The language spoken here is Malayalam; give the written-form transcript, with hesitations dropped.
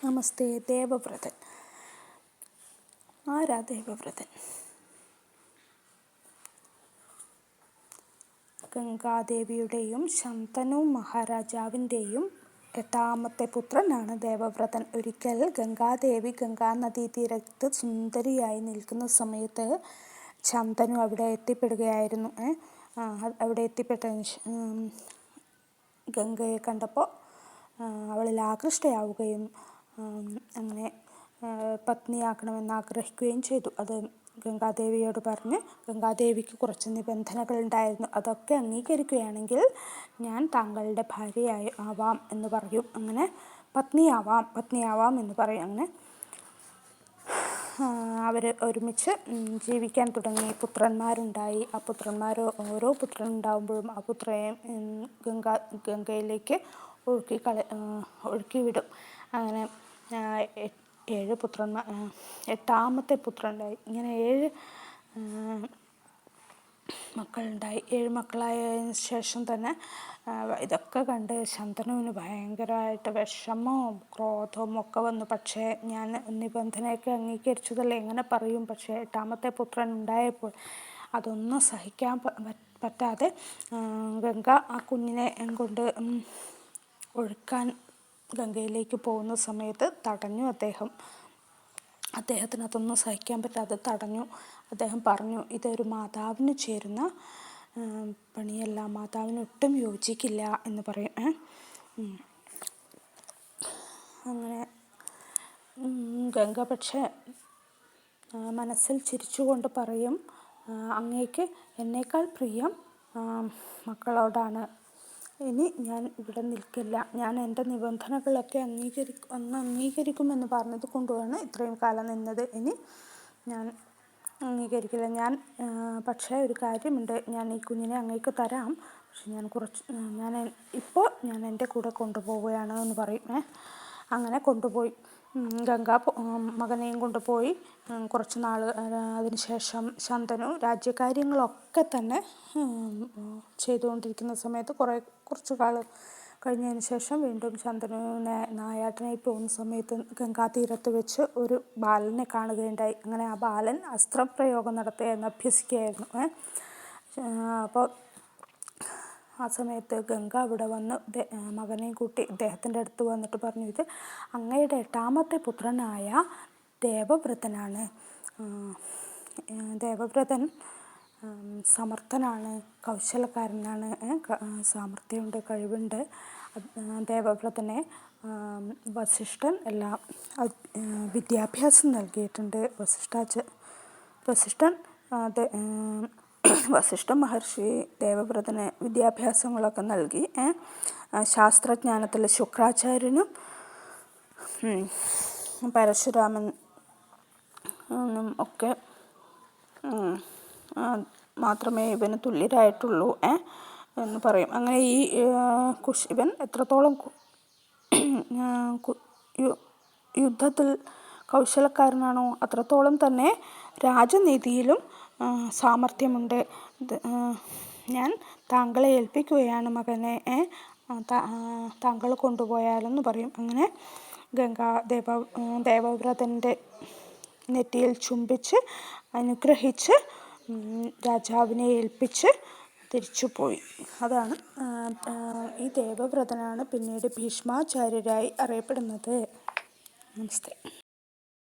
നമസ്തേ. ദേവവ്രതൻ. ആരാ ദേവവ്രതൻ? ഗംഗാദേവിയുടെയും ശന്തനു മഹാരാജാവിൻ്റെയും 8ാമത്തെ പുത്രനാണ് ദേവവ്രതൻ. ഒരിക്കൽ ഗംഗാദേവി ഗംഗാനദീതീരത്ത് സുന്ദരിയായി നിൽക്കുന്ന സമയത്ത് ശന്തനു അവിടെ എത്തിപ്പെടുകയായിരുന്നു. അവിടെ എത്തിപ്പെട്ടതിന് ഗംഗയെ കണ്ടപ്പോൾ അവളിൽ ആകൃഷ്ടയാവുകയും അങ്ങനെ പത്നിയാക്കണമെന്ന് ആഗ്രഹിക്കുകയും ചെയ്തു. അത് ഗംഗാദേവിയോട് പറഞ്ഞ് ഗംഗാദേവിക്ക് കുറച്ച് നിബന്ധനകൾ ഉണ്ടായിരുന്നു. അതൊക്കെ അംഗീകരിക്കുകയാണെങ്കിൽ ഞാൻ താങ്കളുടെ ഭാര്യയായി ആവാം എന്ന് പറയും. അങ്ങനെ പത്നിയാവാം എന്ന് പറയും. അങ്ങനെ അവർ ഒരുമിച്ച് ജീവിക്കാൻ തുടങ്ങി. പുത്രന്മാരുണ്ടായി. ആ ഓരോ പുത്രൻ ഉണ്ടാകുമ്പോഴും ആ പുത്രനെയും ഗംഗയിലേക്ക് ഒഴുക്കിവിടും. അങ്ങനെ 7 പുത്രന്മാർ, 8ാമത്തെ പുത്രനുണ്ടായി. ഇങ്ങനെ 7 മക്കളുണ്ടായി. 7 മക്കളായതിനു ശേഷം തന്നെ ഇതൊക്കെ കണ്ട് ശന്തനുവിന് ഭയങ്കരമായിട്ട് വിഷമവും ക്രോധവും ഒക്കെ വന്നു. പക്ഷേ ഞാൻ നിബന്ധനയൊക്കെ അംഗീകരിച്ചതല്ലേ, എങ്ങനെ പറയും? പക്ഷേ 8ാമത്തെ പുത്രൻ ഉണ്ടായപ്പോൾ അതൊന്നും സഹിക്കാൻ പറ്റാതെ ഗംഗ ആ കുഞ്ഞിനെ കൊണ്ട് ഒഴുക്കാൻ ഗംഗയിലേക്ക് പോകുന്ന സമയത്ത് തടഞ്ഞു. അദ്ദേഹത്തിന് അതൊന്നും സഹിക്കാൻ പറ്റാതെ തടഞ്ഞു. അദ്ദേഹം പറഞ്ഞു, ഇതൊരു മാതാവിന് ചേരുന്ന പണിയല്ല, മാതാവിന് ഒട്ടും യോജിക്കില്ല എന്ന് പറയും. അങ്ങനെ ഗംഗ പക്ഷേ മനസ്സിൽ ചിരിച്ചുകൊണ്ട് പറയും, അങ്ങേക്ക് എന്നേക്കാൾ പ്രിയം മക്കളോടാണ്. ഇനി ഞാൻ ഇവിടെ നിൽക്കില്ല. ഞാൻ എൻ്റെ നിബന്ധനകളൊക്കെ അംഗീകരിക്കുമെന്ന് പറഞ്ഞത് കൊണ്ടുമാണ് ഇത്രയും കാലം നിന്നത്. ഇനി ഞാൻ അംഗീകരിക്കില്ല. പക്ഷേ ഒരു കാര്യമുണ്ട്, ഞാൻ ഈ കുഞ്ഞിനെ അങ്ങേക്ക് തരാം. പക്ഷെ ഇപ്പോൾ ഞാൻ എൻ്റെ കൂടെ കൊണ്ടുപോവുകയാണ് എന്ന് പറയും. അങ്ങനെ കൊണ്ടുപോയി. ഗംഗ മകനെയും കൊണ്ടുപോയി. കുറച്ച് നാൾ അതിനുശേഷം ശന്തനു രാജ്യകാര്യങ്ങളൊക്കെ തന്നെ ചെയ്തുകൊണ്ടിരിക്കുന്ന സമയത്ത് കുറച്ച് കാലം കഴിഞ്ഞതിന് ശേഷം വീണ്ടും ശന്തനു നായാട്ടിനായി പോകുന്ന സമയത്ത് ഗംഗാതീരത്ത് വെച്ച് ഒരു ബാലനെ കാണുകയുണ്ടായി. അങ്ങനെ ആ ബാലൻ അസ്ത്രപ്രയോഗം നടത്തുകയെന്ന് അഭ്യസിക്കുകയായിരുന്നു. അപ്പോൾ ആ സമയത്ത് ഗംഗ അവിടെ വന്ന് മകനെയും കൂട്ടി ഇദ്ദേഹത്തിൻ്റെ അടുത്ത് വന്നിട്ട് പറഞ്ഞു, ഇത് അങ്ങയുടെ 8ാമത്തെ പുത്രനായ ദേവവ്രതനാണ്. ദേവവ്രതൻ സമർത്ഥനാണ്, കൗശലക്കാരനാണ്, സാമർഥ്യമുണ്ട്, കഴിവുണ്ട്. ദേവവ്രതനെ വസിഷ്ഠൻ എല്ലാം വിദ്യാഭ്യാസം നൽകിയിട്ടുണ്ട്. വസിഷ്ഠ മഹർഷി ദേവവ്രതന് വിദ്യാഭ്യാസങ്ങളൊക്കെ നൽകി. ശാസ്ത്രജ്ഞാനത്തിൽ ശുക്രാചാര്യനും പരശുരാമനും ഒക്കെ മാത്രമേ ഇവന് തുല്യരായിട്ടുള്ളൂ എന്ന് പറയും. അങ്ങനെ ഇവൻ എത്രത്തോളം യുദ്ധത്തിൽ കൗശലക്കാരനാണോ അത്രത്തോളം തന്നെ രാജനീതിയിലും സാമർഥ്യമുണ്ട്. ഞാൻ താങ്കളെ ഏൽപ്പിക്കുകയാണ് മകനെ, താങ്കൾ കൊണ്ടുപോയാലെന്ന് പറയും. അങ്ങനെ ദേവവ്രതൻ്റെ നെറ്റിയിൽ ചുംബിച്ച് അനുഗ്രഹിച്ച് രാജാവിനെ ഏൽപ്പിച്ച് തിരിച്ചുപോയി. അതാണ് ഈ ദേവവ്രതനാണ് പിന്നീട് ഭീഷ്മാചാര്യരായി അറിയപ്പെടുന്നത്. നമസ്തേ.